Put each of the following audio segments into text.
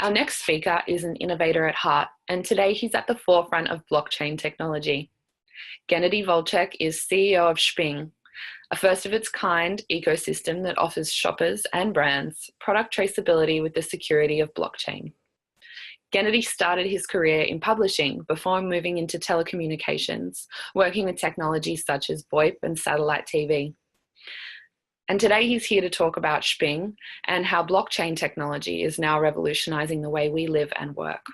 Our next speaker is an innovator at heart, and today he's at the forefront of blockchain technology. Gennady Volchek is CEO of Shping, a first-of-its-kind ecosystem that offers shoppers and brands product traceability with the security of blockchain. Gennady started his career in publishing before moving into telecommunications, working with technologies such as VoIP and satellite TV. And today he's here to talk about Shping and how blockchain technology is now revolutionizing the way we live and work.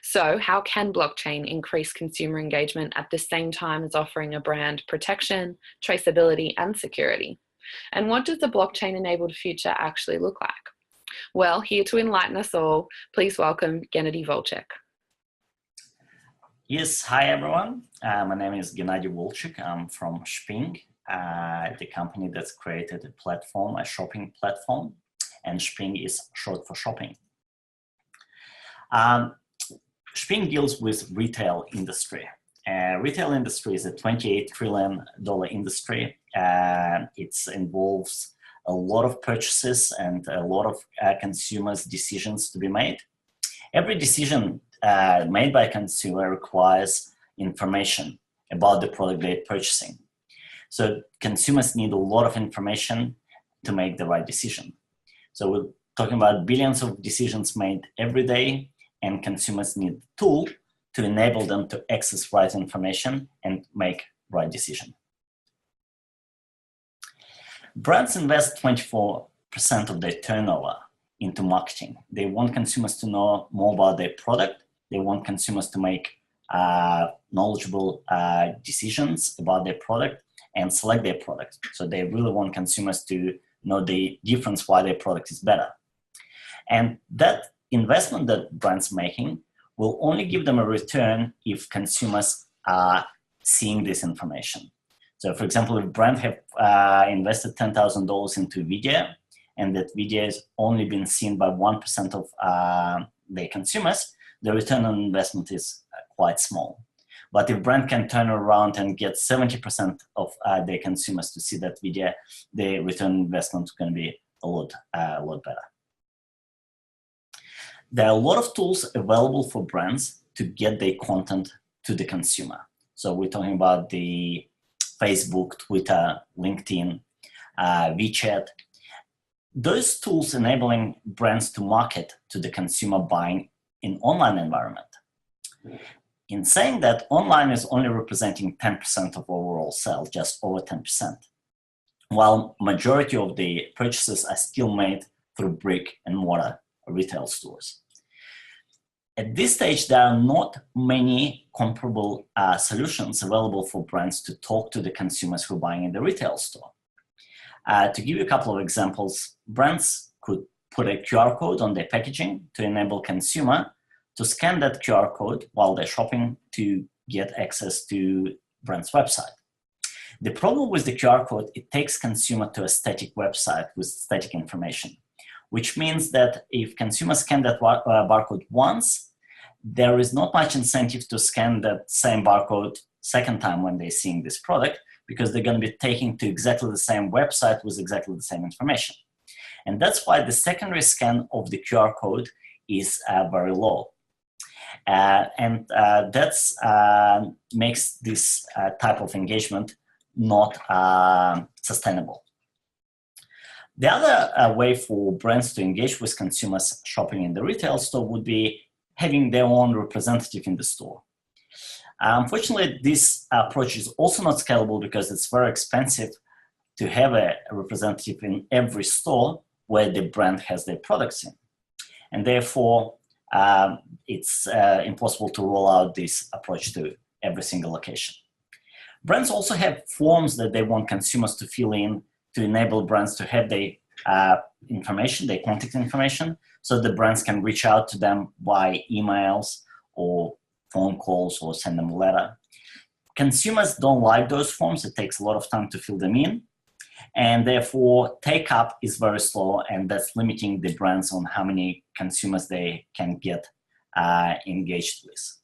So how can blockchain increase consumer engagement at the same time as offering a brand protection, traceability, and security? And what does the blockchain-enabled future actually look like? Well, here to enlighten us all, please welcome Gennady Volchek. Yes, hi everyone. My name is Gennady Volchek. I'm from Shping, the company that's created a platform, a shopping platform, and Shping is short for shopping. Shping deals with retail industry. Retail industry is a $28 trillion industry. It involves a lot of purchases and a lot of consumers' decisions to be made. Every decision made by a consumer requires information about the product they're purchasing. So consumers need a lot of information to make the right decision. So we're talking about billions of decisions made every day, and consumers need a tool to enable them to access right information and make right decision. Brands invest 24% of their turnover into marketing. They want consumers to know more about their product. They want consumers to make knowledgeable decisions about their product and select their product. So they really want consumers to know the difference why their product is better. And that investment that brands making will only give them a return if consumers are seeing this information. So for example, if brand have invested $10,000 into video and that video has only been seen by 1% of their consumers, the return on investment is quite small. But if brand can turn around and get 70% of their consumers to see that video, the return on investment is going to be a lot better. There are a lot of tools available for brands to get their content to the consumer. So we're talking about the Facebook, Twitter, LinkedIn, WeChat. Those tools enabling brands to market to the consumer buying in online environment. In saying that, online is only representing 10% of overall sales, just over 10%, while majority of the purchases are still made through brick and mortar retail stores. At this stage, there are not many comparable solutions available for brands to talk to the consumers who are buying in the retail store. To give you a couple of examples, brands could put a QR code on their packaging to enable consumer to scan that QR code while they're shopping to get access to brand's website. The problem with the QR code, it takes consumer to a static website with static information, which means that if consumers scan that barcode once, there is not much incentive to scan that same barcode second time when they're seeing this product, because they're going to be taken to exactly the same website with exactly the same information. And that's why the secondary scan of the QR code is very low. And that makes this type of engagement not sustainable. The other way for brands to engage with consumers shopping in the retail store would be having their own representative in the store. Unfortunately, this approach is also not scalable because it's very expensive to have a representative in every store where the brand has their products in. And therefore, it's impossible to roll out this approach to every single location. Brands also have forms that they want consumers to fill in to enable brands to have their information, their contact information, so the brands can reach out to them by emails or phone calls or send them a letter. Consumers don't like those forms. It takes a lot of time to fill them in. And therefore, take-up is very slow, and that's limiting the brands on how many consumers they can get engaged with.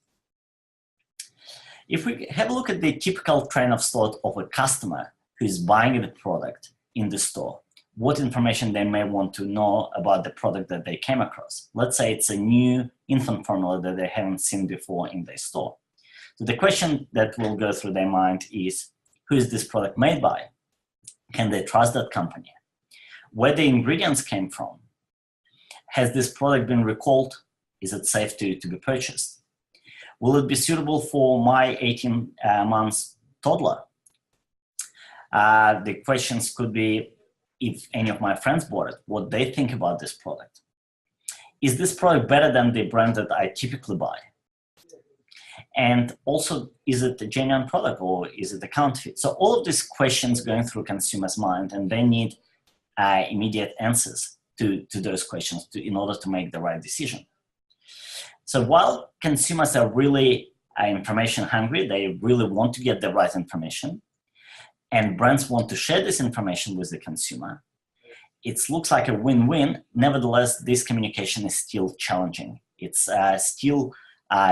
If we have a look at the typical train of thought of a customer who is buying the product in the store, what information they may want to know about the product that they came across. Let's say it's a new infant formula that they haven't seen before in their store. So the question that will go through their mind is, who is this product made by? Can they trust that company? Where the ingredients came from? Has this product been recalled? Is it safe to be purchased? Will it be suitable for my 18 months toddler? The questions could be, if any of my friends bought it, what they think about this product. Is this product better than the brand that I typically buy? And also, is it a genuine product or is it a counterfeit? So all of these questions going through consumers' mind, and they need immediate answers to those questions in order to make the right decision. So while consumers are really information hungry, they really want to get the right information, and brands want to share this information with the consumer, it looks like a win-win. Nevertheless, this communication is still challenging. It's still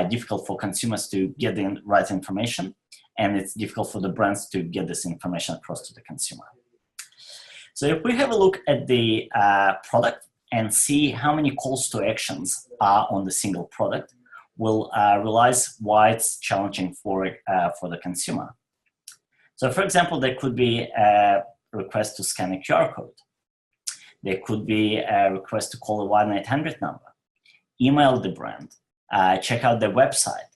difficult for consumers to get the right information, and it's difficult for the brands to get this information across to the consumer. So if we have a look at the product and see how many calls to actions are on the single product, we'll realize why it's challenging for the consumer. So for example, there could be a request to scan a QR code. There could be a request to call a 1-800 number, email the brand, check out their website,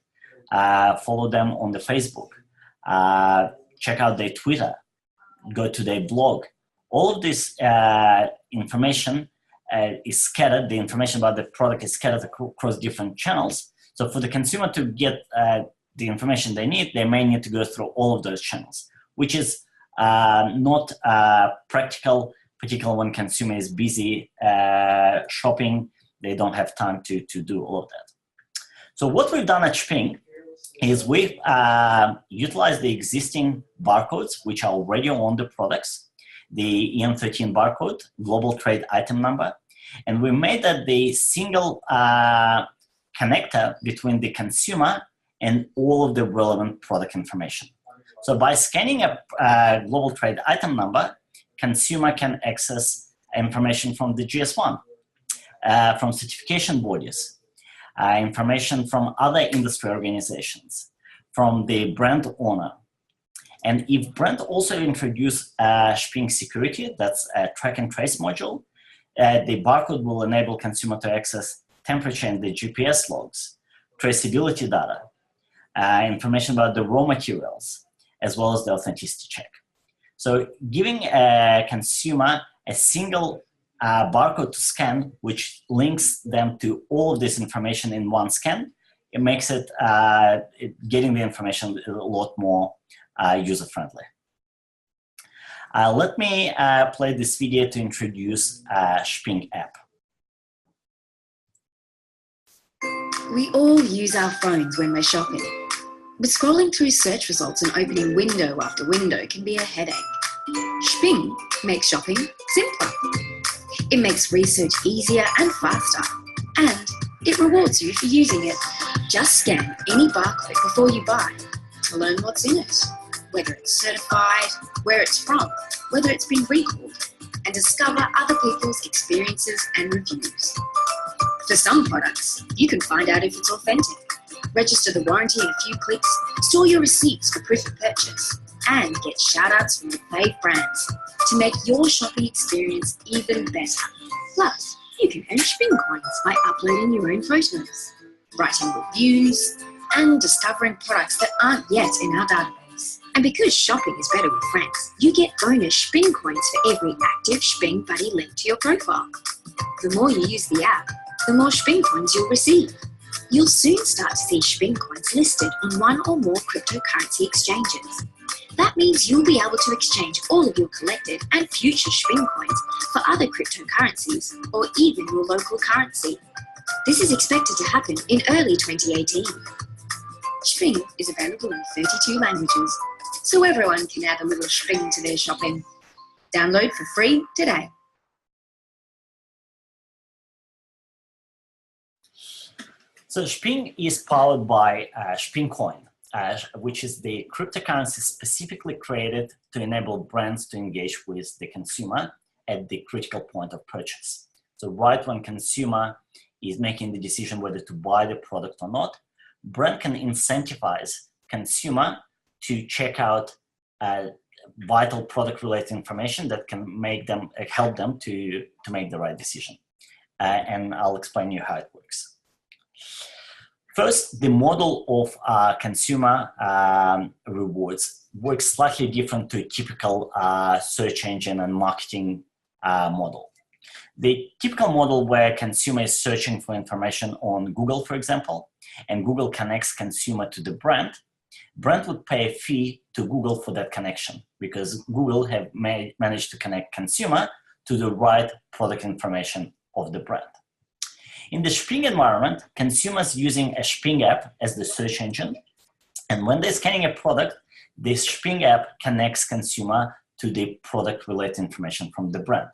follow them on the Facebook, check out their Twitter, go to their blog. All of this information is scattered. The information about the product is scattered across different channels. So for the consumer to get the information they need, they may need to go through all of those channels, which is not practical, particularly when consumer is busy shopping. They don't have time to do all of that. So what we've done at Shping is we've utilized the existing barcodes, which are already on the products, the EM13 barcode, global trade item number, and we made that the single connector between the consumer and all of the relevant product information. So by scanning a global trade item number, consumer can access information from the GS1, from certification bodies, information from other industry organizations, from the brand owner. And if brand also introduce Shping security, that's a track and trace module, the barcode will enable consumer to access temperature and the GPS logs, traceability data, information about the raw materials, as well as the authenticity check. So giving a consumer a single barcode to scan, which links them to all of this information in one scan, it makes it getting the information a lot more user-friendly. Let me play this video to introduce Shping app. We all use our phones when we're shopping, but scrolling through search results and opening window after window can be a headache. Shping makes shopping simpler. It makes research easier and faster, and it rewards you for using it. Just scan any barcode before you buy to learn what's in it, whether it's certified, where it's from, whether it's been recalled, and discover other people's experiences and reviews. For some products, you can find out if it's authentic, register the warranty in a few clicks, store your receipts for proof of purchase, and get shout-outs from your fave brands to make your shopping experience even better. Plus, you can earn Shping coins by uploading your own photos, writing reviews, and discovering products that aren't yet in our database. And because shopping is better with friends, you get bonus Shping coins for every active Shping buddy linked to your profile. The more you use the app, the more Shping coins you'll receive. You'll soon start to see Shping coins listed on one or more cryptocurrency exchanges. That means you'll be able to exchange all of your collected and future Shping coins for other cryptocurrencies or even your local currency. This is expected to happen in early 2018. Shping is available in 32 languages, so everyone can add a little Shping to their shopping. Download for free today. So Shping is powered by Shping Coin, which is the cryptocurrency specifically created to enable brands to engage with the consumer at the critical point of purchase. So right when consumer is making the decision whether to buy the product or not, brand can incentivize consumer to check out vital product-related information that can make them help them to make the right decision. And I'll explain you how it works. First, the model of consumer rewards works slightly different to a typical search engine and marketing model. The typical model where consumer is searching for information on Google, for example, and Google connects consumer to the brand would pay a fee to Google for that connection because Google have managed to connect consumer to the right product information of the brand. In the Shping environment, consumers using a Shping app as the search engine, and when they're scanning a product, this Shping app connects consumer to the product-related information from the brand.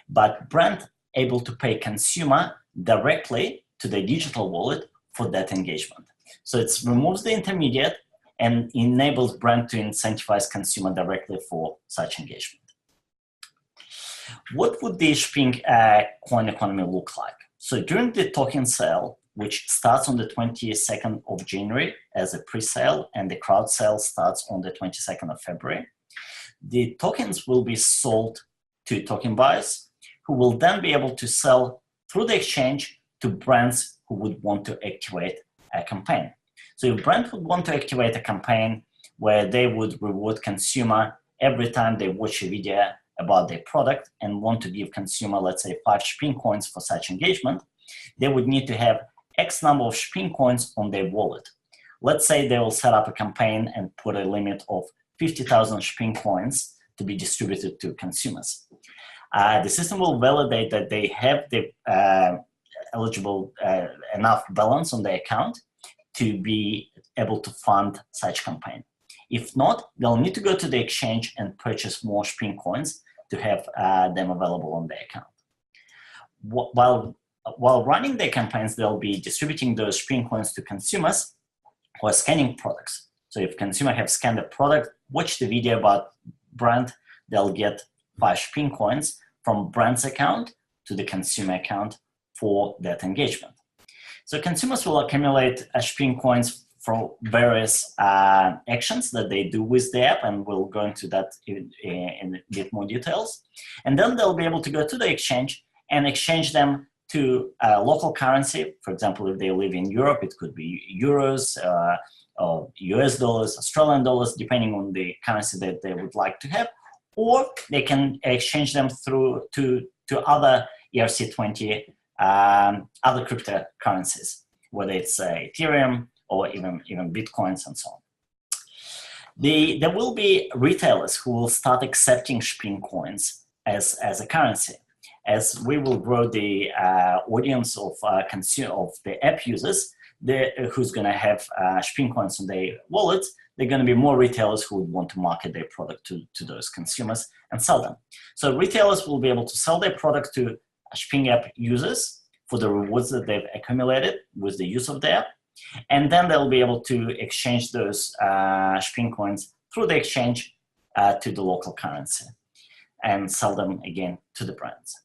But brand able to pay consumer directly to the digital wallet for that engagement. So it removes the intermediate and enables brand to incentivize consumer directly for such engagement. What would the Shping coin economy look like? So during the token sale, which starts on the 22nd of January as a pre-sale, and the crowd sale starts on the 22nd of February, the tokens will be sold to token buyers who will then be able to sell through the exchange to brands who would want to activate a campaign. So if brand would want to activate a campaign where they would reward consumer every time they watch a video about their product and want to give consumer, let's say, 5 Shping coins for such engagement, they would need to have X number of Shping coins on their wallet. Let's say they will set up a campaign and put a limit of 50,000 Shping coins to be distributed to consumers. The system will validate that they have the eligible enough balance on their account to be able to fund such campaign. If not, they'll need to go to the exchange and purchase more Shping coins to have them available on their account. While running their campaigns, they'll be distributing those Shping coins to consumers who are scanning products. So if consumer have scanned a product, watch the video about brand, they'll get 5 Shping coins from brand's account to the consumer account for that engagement. So consumers will accumulate Shping coins from various actions that they do with the app, and we'll go into that in a bit more details. And then they'll be able to go to the exchange and exchange them to local currency. For example, if they live in Europe, it could be euros, or US dollars, Australian dollars, depending on the currency that they would like to have. Or they can exchange them through to other ERC20, other cryptocurrencies, whether it's Ethereum or even Bitcoins and so on. There will be retailers who will start accepting Shping coins as a currency. As we will grow the audience of the app users, who's going to have Shping coins in their wallets, there are going to be more retailers who would want to market their product to those consumers and sell them. So retailers will be able to sell their product to Shping app users for the rewards that they've accumulated with the use of the app. And then they'll be able to exchange those Shping coins through the exchange to the local currency and sell them again to the brands.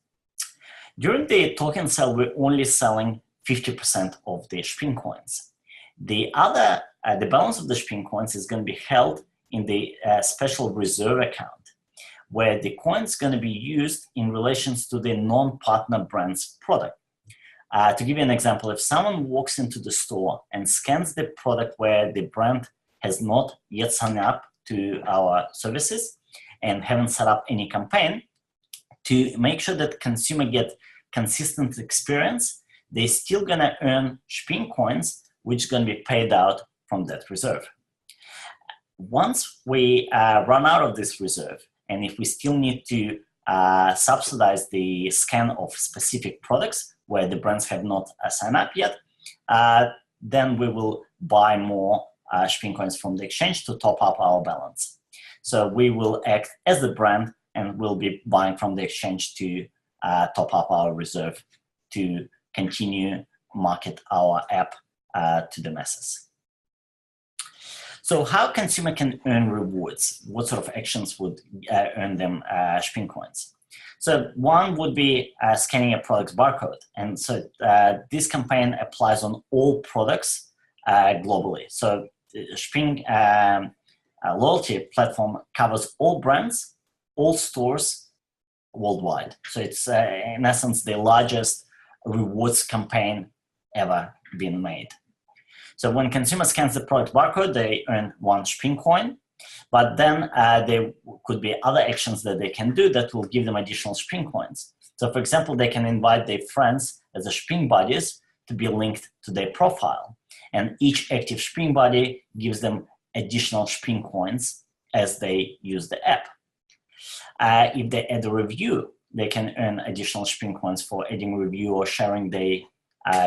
During the token sale, we're only selling 50% of the Shping coins. The balance of the Shping coins is going to be held in the special reserve account, where the coins going to be used in relations to the non-partner brand's product. To give you an example, if someone walks into the store and scans the product where the brand has not yet signed up to our services and haven't set up any campaign, to make sure that consumer get consistent experience, they're still going to earn Shping coins, which is going to be paid out from that reserve. Once we run out of this reserve, and if we still need to subsidize the scan of specific products where the brands have not signed up yet, then we will buy more Shping coins from the exchange to top up our balance. So we will act as the brand and we'll be buying from the exchange to top up our reserve to continue market our app to the masses. So how consumer can earn rewards? What sort of actions would earn them Shping coins? So one would be scanning a product's barcode. And so this campaign applies on all products globally. So Shping loyalty platform covers all brands, all stores worldwide. So it's in essence the largest rewards campaign ever been made. So when consumer scans the product barcode, they earn 1 Shping coin, but then there could be other actions that they can do that will give them additional Shping coins. So for example, they can invite their friends as a Shping buddies to be linked to their profile. And each active Shping buddy gives them additional Shping coins as they use the app. If they add a review, they can earn additional Shping coins for adding a review or sharing their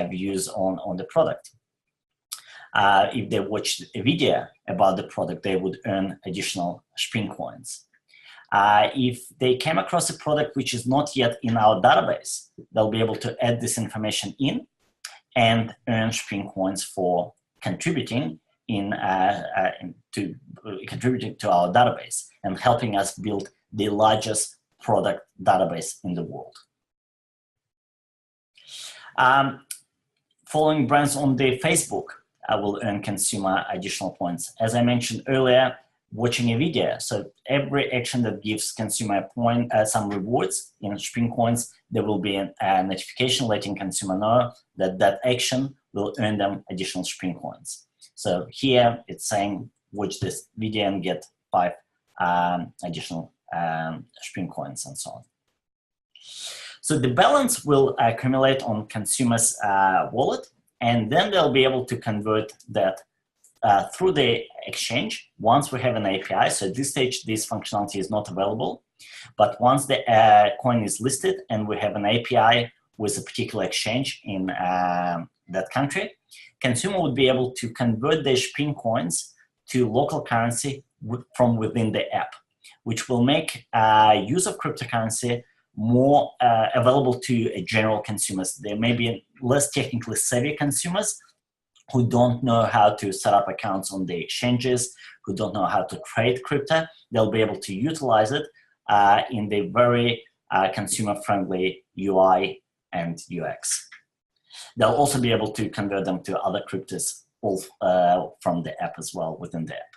views on the product. If they watched a video about the product, they would earn additional Shping coins. If they came across a product which is not yet in our database, they'll be able to add this information in and earn Shping coins for contributing contributing to our database and helping us build the largest product database in the world. Following brands on their Facebook will earn consumer additional points. As I mentioned earlier, watching a video. So every action that gives consumer a point, some rewards in Shping coins, there will be a notification letting consumer know that that action will earn them additional Shping coins. So here it's saying, watch this video and get 5 additional Shping coins and so on. So the balance will accumulate on consumer's wallet, and then they'll be able to convert that through the exchange once we have an API. So at this stage, this functionality is not available. But once the coin is listed and we have an API with a particular exchange in that country, consumer would be able to convert their Shping coins to local currency from within the app, which will make use of cryptocurrency more available to general consumers. There may be less technically savvy consumers who don't know how to set up accounts on the exchanges, who don't know how to trade crypto. They'll be able to utilize it in the very consumer-friendly UI and UX. They'll also be able to convert them to other cryptos all from the app as well within the app.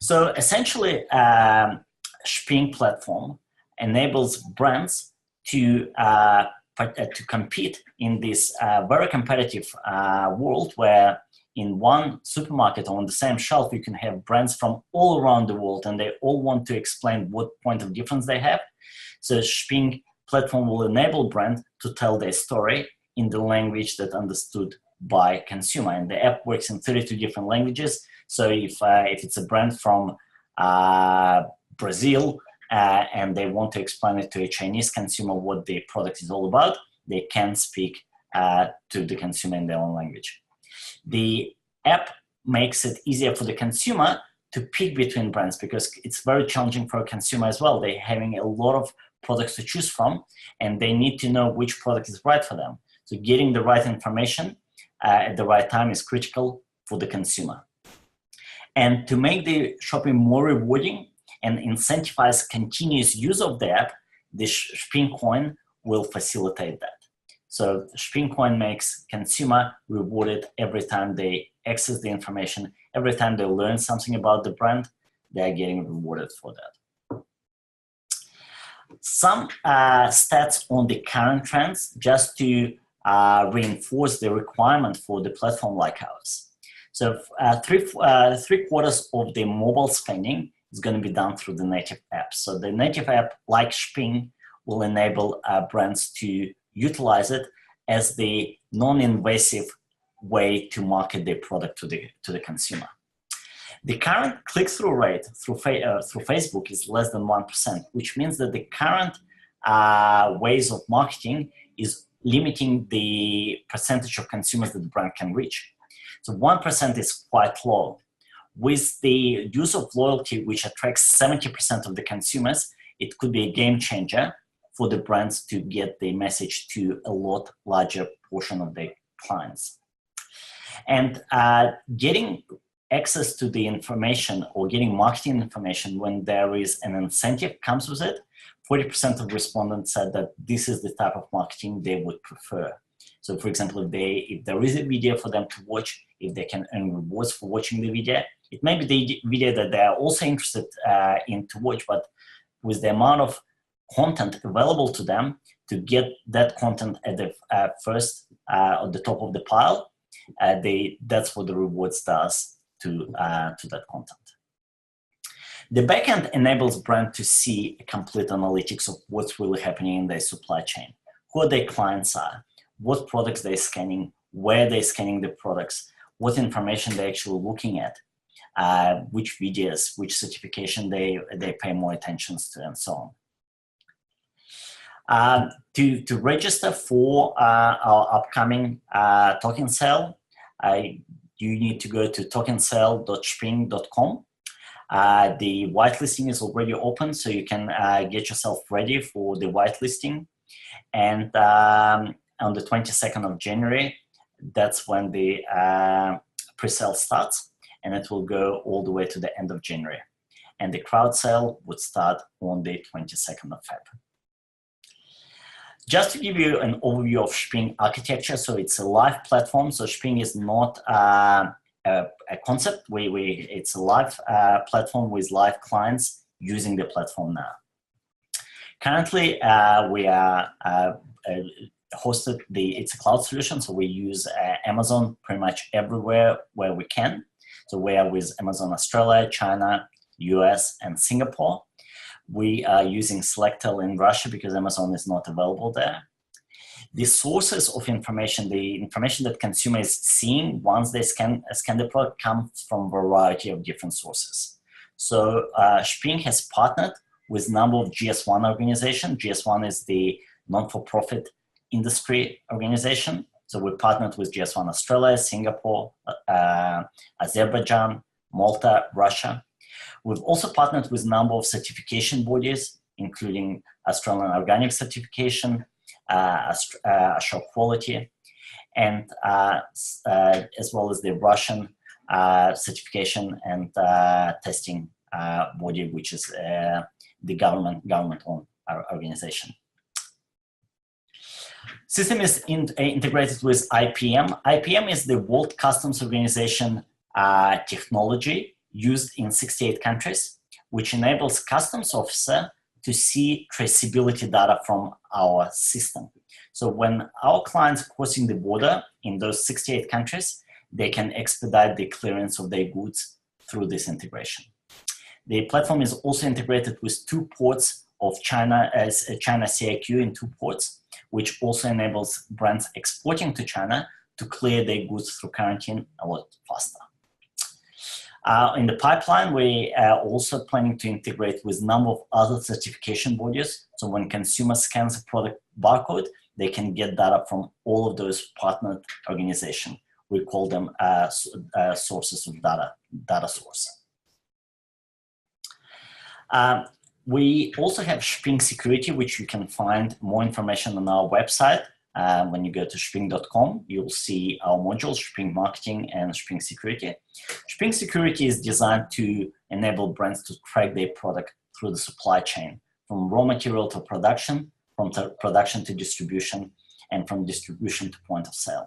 So essentially, Shping platform enables brands to compete in this very competitive world where in one supermarket or on the same shelf, you can have brands from all around the world and they all want to explain what point of difference they have. So Shping platform will enable brands to tell their story in the language that's understood by consumer. And the app works in 32 different languages. So if it's a brand from Brazil, and they want to explain it to a Chinese consumer what the product is all about, they can speak to the consumer in their own language. The app makes it easier for the consumer to pick between brands because it's very challenging for a consumer as well. They're having a lot of products to choose from and they need to know which product is right for them. So getting the right information at the right time is critical for the consumer. And to make the shopping more rewarding and incentivize continuous use of the app, the Shping coin will facilitate that. So Shping coin makes consumer rewarded every time they access the information, every time they learn something about the brand, they are getting rewarded for that. Some stats on the current trends just to reinforce the requirement for the platform like ours. So three quarters of the mobile spending is going to be done through the native app. So the native app, like Shping, will enable brands to utilize it as the non-invasive way to market their product to the consumer. The current click-through rate through Facebook is less than 1%, which means that the current ways of marketing is limiting the percentage of consumers that the brand can reach. So 1% is quite low. With the use of loyalty, which attracts 70% of the consumers, it could be a game changer for the brands to get the message to a lot larger portion of their clients. And getting access to the information or getting marketing information when there is an incentive comes with it. 40% of respondents said that this is the type of marketing they would prefer. So for example, if there is a video for them to watch, if they can earn rewards for watching the video, it may be the video that they are also interested in to watch, but with the amount of content available to them, to get that content at the first, at the top of the pile, that's what the rewards does to that content. The backend enables brand to see a complete analytics of what's really happening in their supply chain, who their clients are, what products they're scanning, where they're scanning the products, what information they're actually looking at, which videos, which certification they pay more attention to, and so on. To register for our upcoming token sale, you need to go to tokensale.shping.com. The whitelisting is already open, so you can get yourself ready for the whitelisting. And on the 22nd of January, that's when the pre-sale starts, and it will go all the way to the end of January. And the crowd sale would start on the 22nd of February. Just to give you an overview of Shping architecture, so it's a live platform. So Shping is not a concept. It's a live platform with live clients using the platform now. Currently, we are hosted. It's a cloud solution, so we use Amazon pretty much everywhere where we can. So we are with Amazon Australia, China, US, and Singapore. We are using Selectel in Russia because Amazon is not available there. The sources of information, the information that consumer is seeing once they scan the product, comes from a variety of different sources. So Shping has partnered with a number of GS1 organizations. GS1 is the non-for-profit industry organization. So we partnered with GS1 Australia, Singapore, Azerbaijan, Malta, Russia. We've also partnered with a number of certification bodies, including Australian Organic Certification, Assure Quality, and as well as the Russian certification and testing body, which is the government-owned organization. System is integrated with IPM. IPM is the World Customs Organization technology used in 68 countries, which enables customs officer to see traceability data from our system. So when our clients crossing the border in those 68 countries, they can expedite the clearance of their goods through this integration. The platform is also integrated with 2 ports of China as China CIQ in 2 ports, which also enables brands exporting to China to clear their goods through quarantine a lot faster. In the pipeline, we are also planning to integrate with a number of other certification bodies. So when consumer scans a product barcode, they can get data from all of those partnered organizations. We call them sources of data source. We also have Shping Security, which you can find more information on our website. When you go to shping.com, you'll see our modules, Shping Marketing and Shping Security. Shping Security is designed to enable brands to track their product through the supply chain, from raw material to production, from production to distribution, and from distribution to point of sale.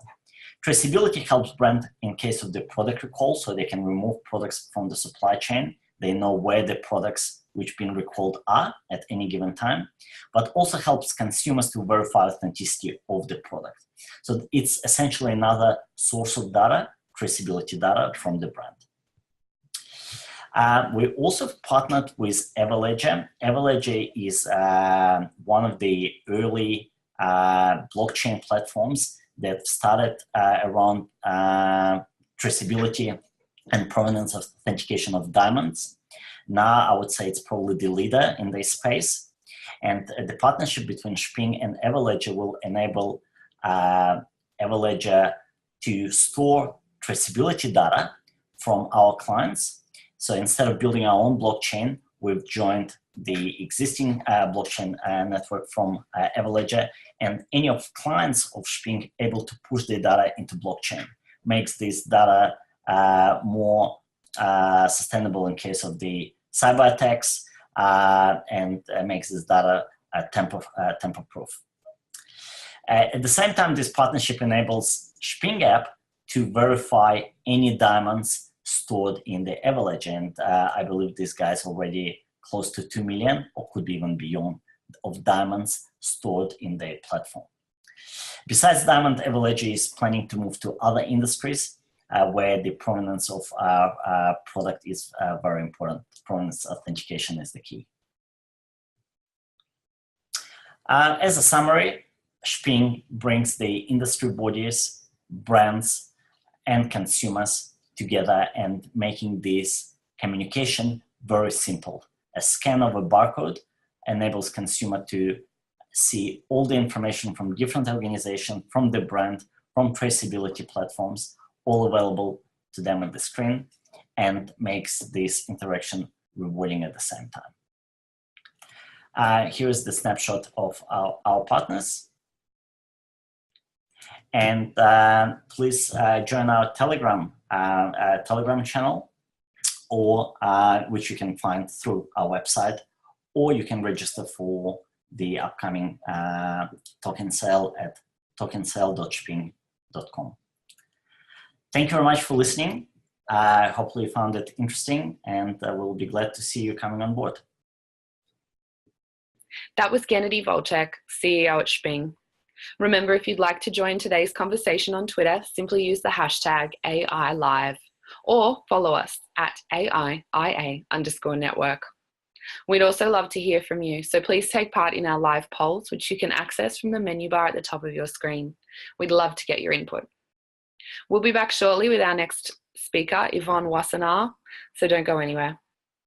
Traceability helps brands in case of the product recall, so they can remove products from the supply chain. They know where the products which been recalled are at any given time, but also helps consumers to verify authenticity of the product. So it's essentially another source of data, traceability data from the brand. We also partnered with Everledger. Everledger is one of the early blockchain platforms that started around traceability and provenance authentication of diamonds. Now, I would say it's probably the leader in this space. And the partnership between Shping and Everledger will enable Everledger to store traceability data from our clients. So instead of building our own blockchain, we've joined the existing blockchain network from Everledger, and any of clients of Shping able to push their data into blockchain. Makes this data more sustainable in case of the cyber attacks, and makes this data tamper-proof. At the same time, this partnership enables Shping app to verify any diamonds stored in the Avalanche, and I believe this guy's already close to 2 million, or could be even beyond, of diamonds stored in their platform. Besides diamond, Avalanche is planning to move to other industries where the provenance of our product is very important. Provenance authentication is the key. As a summary, Shping brings the industry bodies, brands, and consumers together and making this communication very simple. A scan of a barcode enables consumer to see all the information from different organizations, from the brand, from traceability platforms, all available to them on the screen, and makes this interaction rewarding at the same time. Here's the snapshot of our partners. And please join our Telegram channel, or which you can find through our website, or you can register for the upcoming token sale at tokensale.shping.com. Thank you very much for listening. Hopefully you found it interesting, and we'll be glad to see you coming on board. That was Gennady Volchek, CEO at Shping. Remember, if you'd like to join today's conversation on Twitter, simply use the hashtag AILive or follow us at AIIA_network. We'd also love to hear from you, so please take part in our live polls, which you can access from the menu bar at the top of your screen. We'd love to get your input. We'll be back shortly with our next speaker, Yvonne Wassenaar, so don't go anywhere.